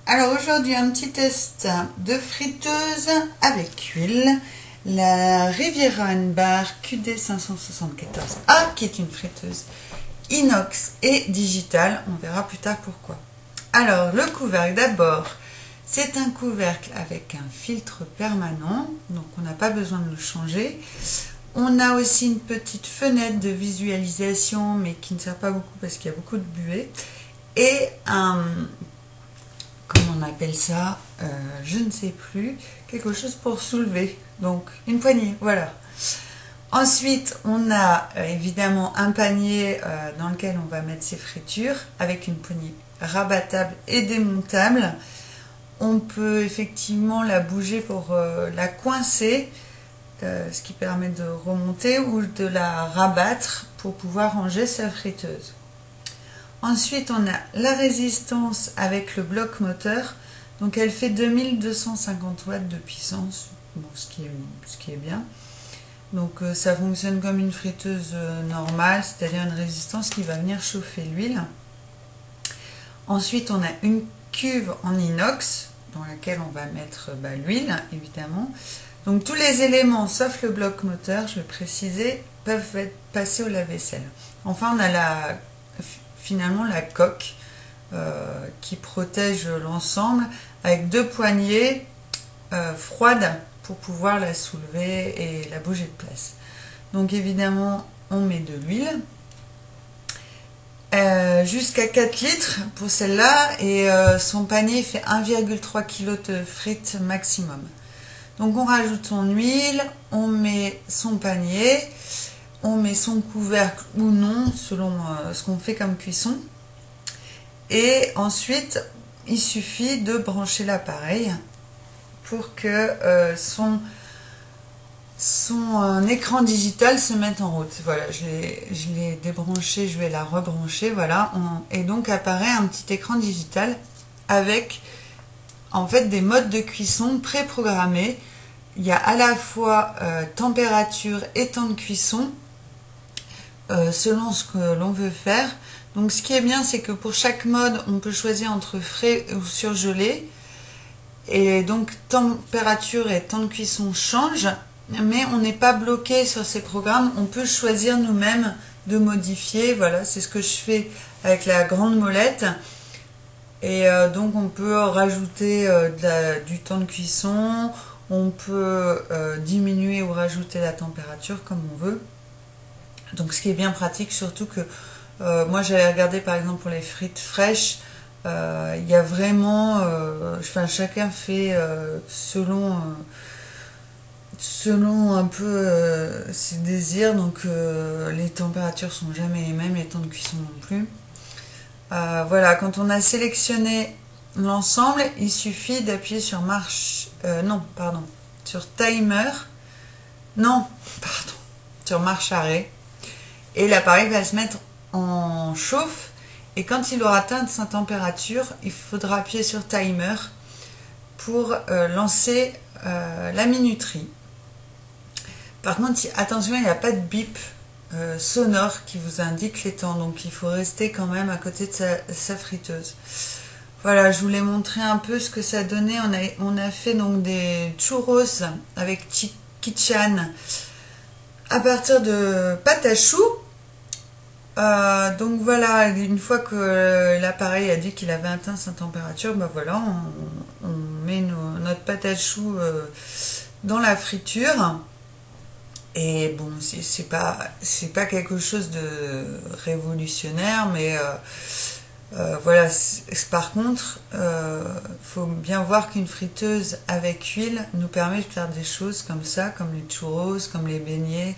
Alors aujourd'hui un petit test de friteuse avec huile, la Riviera Bar QD574A qui est une friteuse inox et digitale, on verra plus tard pourquoi. Alors le couvercle d'abord, c'est un couvercle avec un filtre permanent, donc on n'a pas besoin de le changer. On a aussi une petite fenêtre de visualisation mais qui ne sert pas beaucoup parce qu'il y a beaucoup de buée et un... comment on appelle ça, je ne sais plus, quelque chose pour soulever, donc une poignée, voilà. Ensuite, on a évidemment un panier dans lequel on va mettre ses fritures, avec une poignée rabattable et démontable. On peut effectivement la bouger pour la coincer, ce qui permet de remonter, ou de la rabattre pour pouvoir ranger sa friteuse. Ensuite, on a la résistance avec le bloc moteur. Donc, elle fait 2250 watts de puissance, bon, ce qui est bien. Donc, ça fonctionne comme une friteuse normale, c'est-à-dire une résistance qui va venir chauffer l'huile. Ensuite, on a une cuve en inox dans laquelle on va mettre l'huile, évidemment. Donc, tous les éléments, sauf le bloc moteur, je vais préciser, peuvent être passés au lave-vaisselle. Enfin, on a finalement la coque qui protège l'ensemble avec deux poignées froides pour pouvoir la soulever et la bouger de place. Donc évidemment on met de l'huile jusqu'à 4 litres pour celle-là et son panier fait 1,3 kg de frites maximum. Donc on rajoute son huile, on met son panier, on met son couvercle ou non, selon ce qu'on fait comme cuisson. Et ensuite, il suffit de brancher l'appareil pour que son écran digital se mette en route. Voilà, je l'ai débranché, je vais la rebrancher, voilà. Et donc apparaît un petit écran digital avec en fait des modes de cuisson préprogrammés. Il y a à la fois température et temps de cuisson, selon ce que l'on veut faire. Donc ce qui est bien, c'est que pour chaque mode, on peut choisir entre frais ou surgelé. Et donc température et temps de cuisson changent, mais on n'est pas bloqué sur ces programmes. On peut choisir nous-mêmes de modifier. Voilà, c'est ce que je fais avec la grande molette. Et donc on peut rajouter du temps de cuisson, on peut diminuer ou rajouter la température comme on veut. Donc ce qui est bien pratique, surtout que moi j'avais regardé par exemple pour les frites fraîches, il y a vraiment, chacun fait selon un peu ses désirs, donc les températures sont jamais les mêmes, les temps de cuisson non plus. Voilà, quand on a sélectionné l'ensemble, il suffit d'appuyer sur sur timer, sur marche arrêt. Et l'appareil va se mettre en chauffe et quand il aura atteint sa température, il faudra appuyer sur timer pour lancer la minuterie. Par contre, attention, il n'y a pas de bip sonore qui vous indique les temps, donc il faut rester quand même à côté de sa friteuse. Voilà, je voulais montrer un peu ce que ça donnait. On a fait donc des churros avec Kichan à partir de pâte à choux. Donc voilà, une fois que l'appareil a dit qu'il avait atteint sa température, voilà, on met notre pâte à choux dans la friture. Et bon, c'est pas quelque chose de révolutionnaire, mais voilà. Par contre, faut bien voir qu'une friteuse avec huile nous permet de faire des choses comme ça, comme les churros, comme les beignets,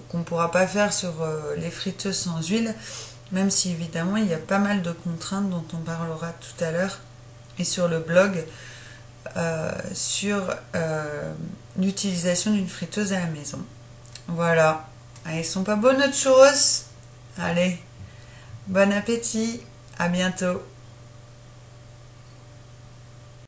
qu'on ne pourra pas faire sur les friteuses sans huile, même si évidemment il y a pas mal de contraintes dont on parlera tout à l'heure et sur le blog sur l'utilisation d'une friteuse à la maison. Voilà, ils sont pas beaux nos churros. Allez, bon appétit, à bientôt.